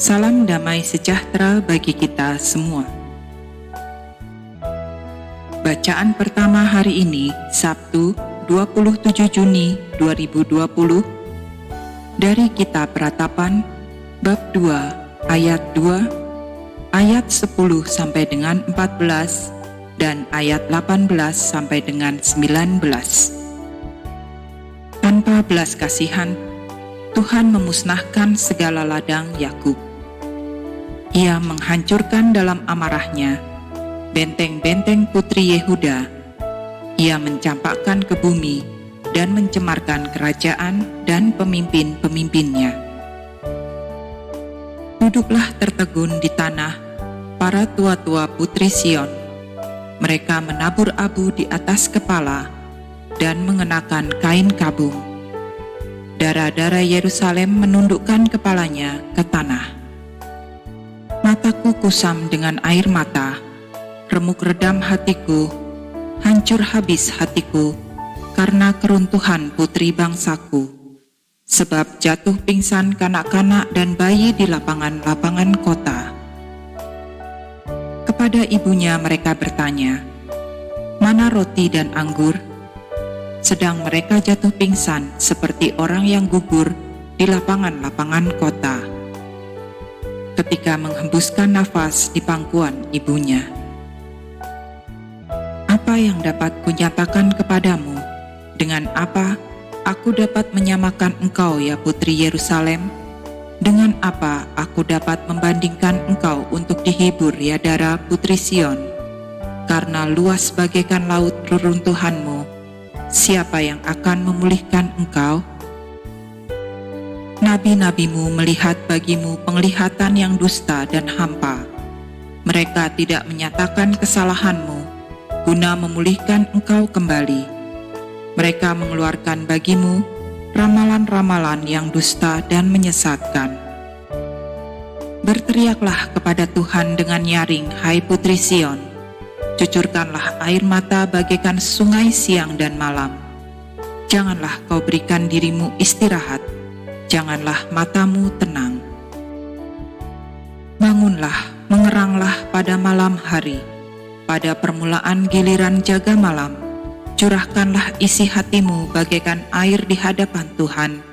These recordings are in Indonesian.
Salam damai sejahtera bagi kita semua. Bacaan pertama hari ini, Sabtu 27 Juni 2020, dari Kitab Ratapan, bab 2, ayat 2, ayat 10 sampai dengan 14, dan ayat 18 sampai dengan 19. Tanpa belas kasihan, Tuhan memusnahkan segala ladang Yakub. Ia menghancurkan dalam amarahnya benteng-benteng putri Yehuda. Ia mencampakkan ke bumi dan mencemarkan kerajaan dan pemimpin-pemimpinnya. Duduklah tertegun di tanah para tua-tua putri Sion. Mereka menabur abu di atas kepala dan mengenakan kain kabung. Dara-dara Yerusalem menundukkan kepalanya ke tanah. Mataku kusam dengan air mata, remuk redam hatiku, hancur habis hatiku, karena keruntuhan putri bangsaku. Sebab jatuh pingsan kanak-kanak dan bayi di lapangan-lapangan kota. Kepada ibunya mereka bertanya, "Mana roti dan anggur?" Sedang mereka jatuh pingsan seperti orang yang gugur di lapangan-lapangan kota, ketika menghembuskan nafas di pangkuan ibunya. Apa yang dapat kunyatakan kepadamu? Dengan apa aku dapat menyamakan engkau, ya putri Yerusalem? Dengan apa aku dapat membandingkan engkau untuk dihibur, ya Dara putri Sion? Karena luas bagaikan laut reruntuhanmu, siapa yang akan memulihkan engkau? Nabi-nabimu melihat bagimu penglihatan yang dusta dan hampa. Mereka tidak menyatakan kesalahanmu, guna memulihkan engkau kembali. Mereka mengeluarkan bagimu ramalan-ramalan yang dusta dan menyesatkan. Berteriaklah kepada Tuhan dengan nyaring, hai putri Sion. Cucurkanlah air mata bagaikan sungai siang dan malam. Janganlah kau berikan dirimu istirahat. Janganlah matamu tenang. Bangunlah, mengeranglah pada malam hari. Pada permulaan giliran jaga malam, curahkanlah isi hatimu bagaikan air di hadapan Tuhan.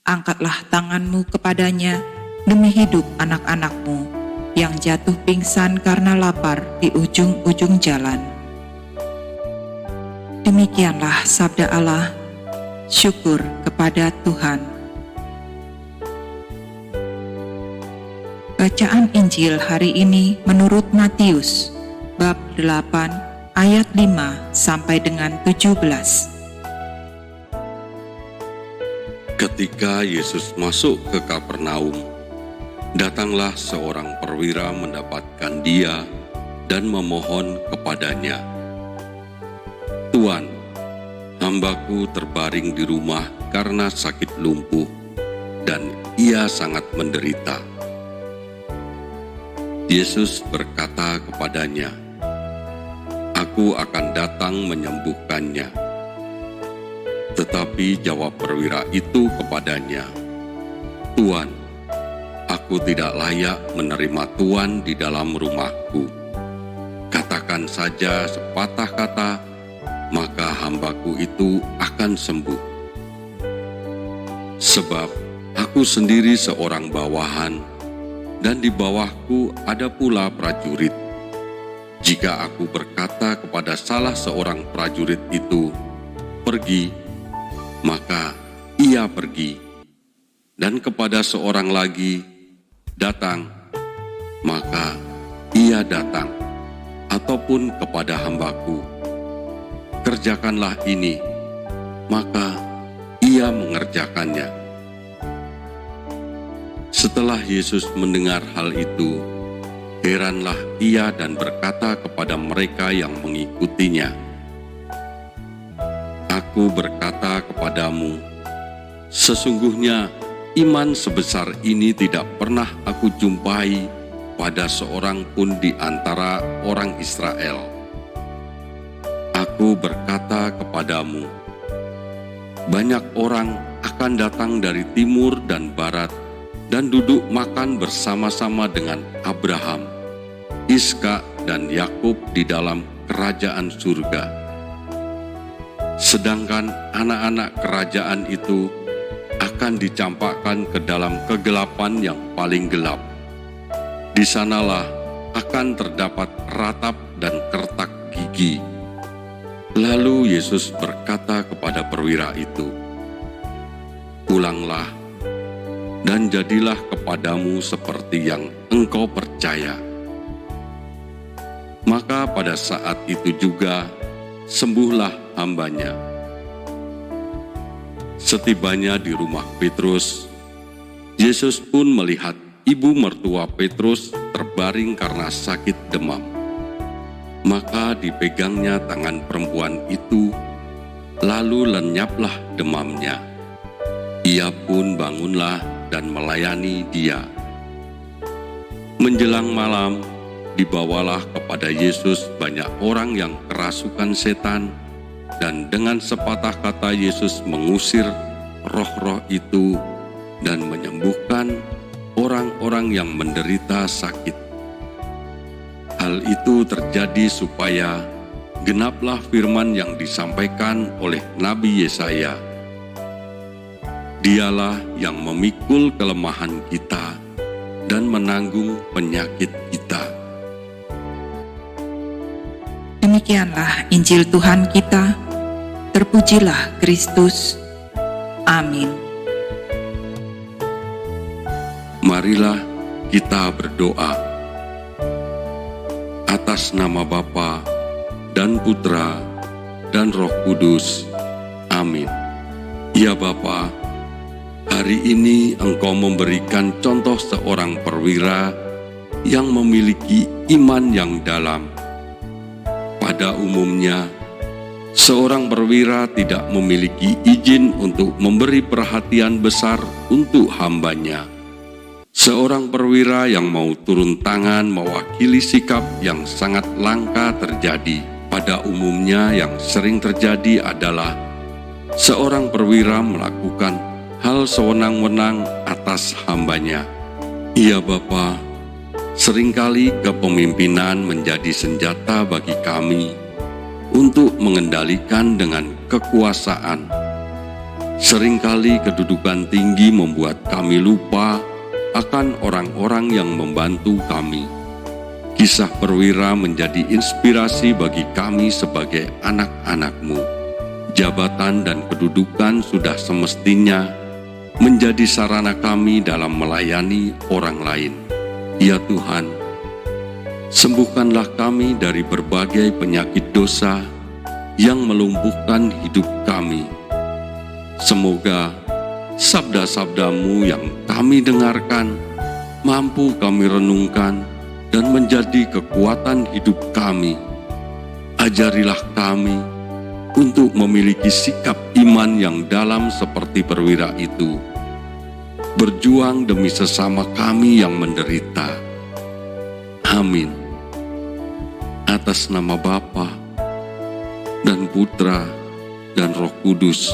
Angkatlah tanganmu kepadanya demi hidup anak-anakmu yang jatuh pingsan karena lapar di ujung-ujung jalan. Demikianlah sabda Allah. Syukur kepada Tuhan. Bacaan Injil hari ini menurut Matius, bab 8, ayat 5 sampai dengan 17. Ketika Yesus masuk ke Kapernaum, datanglah seorang perwira mendapatkan dia dan memohon kepadanya, "Tuan, hambaku terbaring di rumah karena sakit lumpuh, dan ia sangat menderita." Yesus berkata kepadanya, "Aku akan datang menyembuhkannya." Tetapi jawab perwira itu kepadanya, "Tuan, aku tidak layak menerima Tuan di dalam rumahku. Katakan saja sepatah kata, maka hambaku itu akan sembuh. Sebab aku sendiri seorang bawahan, dan di bawahku ada pula prajurit. Jika aku berkata kepada salah seorang prajurit itu, 'Pergi,' maka ia pergi. Dan kepada seorang lagi, 'Datang,' maka ia datang. Ataupun kepada hambaku, 'Kerjakanlah ini,' maka ia mengerjakannya." Setelah Yesus mendengar hal itu, heranlah ia dan berkata kepada mereka yang mengikutinya, "Aku berkata kepadamu, sesungguhnya iman sebesar ini tidak pernah aku jumpai pada seorang pun di antara orang Israel. Aku berkata kepadamu, banyak orang akan datang dari timur dan barat dan duduk makan bersama-sama dengan Abraham, Iskak, dan Yakub di dalam kerajaan surga. Sedangkan anak-anak kerajaan itu akan dicampakkan ke dalam kegelapan yang paling gelap. Di sanalah akan terdapat ratap dan kertak gigi. Lalu Yesus berkata kepada perwira itu, "Pulanglah, dan jadilah kepadamu seperti yang engkau percaya." Maka pada saat itu juga sembuhlah hambanya. Setibanya di rumah Petrus, Yesus pun melihat ibu mertua Petrus terbaring karena sakit demam. Maka dipegangnya tangan perempuan itu, lalu lenyaplah demamnya. Ia pun bangunlah dan melayani dia. Menjelang malam, dibawalah kepada Yesus banyak orang yang kerasukan setan, dan dengan sepatah kata Yesus mengusir roh-roh itu dan menyembuhkan orang-orang yang menderita sakit. Hal itu terjadi supaya genaplah firman yang disampaikan oleh Nabi Yesaya. Dialah yang memikul kelemahan kita dan menanggung penyakit kita. Demikianlah Injil Tuhan kita. Terpujilah Kristus. Amin. Marilah kita berdoa. Atas nama Bapa dan Putra dan Roh Kudus. Amin. Ya Bapa, hari ini Engkau memberikan contoh seorang perwira yang memiliki iman yang dalam. Pada umumnya, seorang perwira tidak memiliki izin untuk memberi perhatian besar untuk hambanya. Seorang perwira yang mau turun tangan mewakili sikap yang sangat langka terjadi. Pada umumnya yang sering terjadi adalah seorang perwira melakukan hal sewenang-wenang atas hambanya. Iya Bapa, seringkali kepemimpinan menjadi senjata bagi kami untuk mengendalikan dengan kekuasaan. Seringkali kedudukan tinggi membuat kami lupa akan orang-orang yang membantu kami. Kisah perwira menjadi inspirasi bagi kami sebagai anak-anak-Mu. Jabatan dan kedudukan sudah semestinya menjadi sarana kami dalam melayani orang lain. Ya Tuhan, sembuhkanlah kami dari berbagai penyakit dosa yang melumpuhkan hidup kami. Semoga sabda-sabda-Mu yang kami dengarkan mampu kami renungkan dan menjadi kekuatan hidup kami. Ajarilah kami untuk memiliki sikap iman yang dalam seperti perwira itu, berjuang demi sesama kami yang menderita. Amin. Atas nama Bapa dan Putra dan Roh Kudus.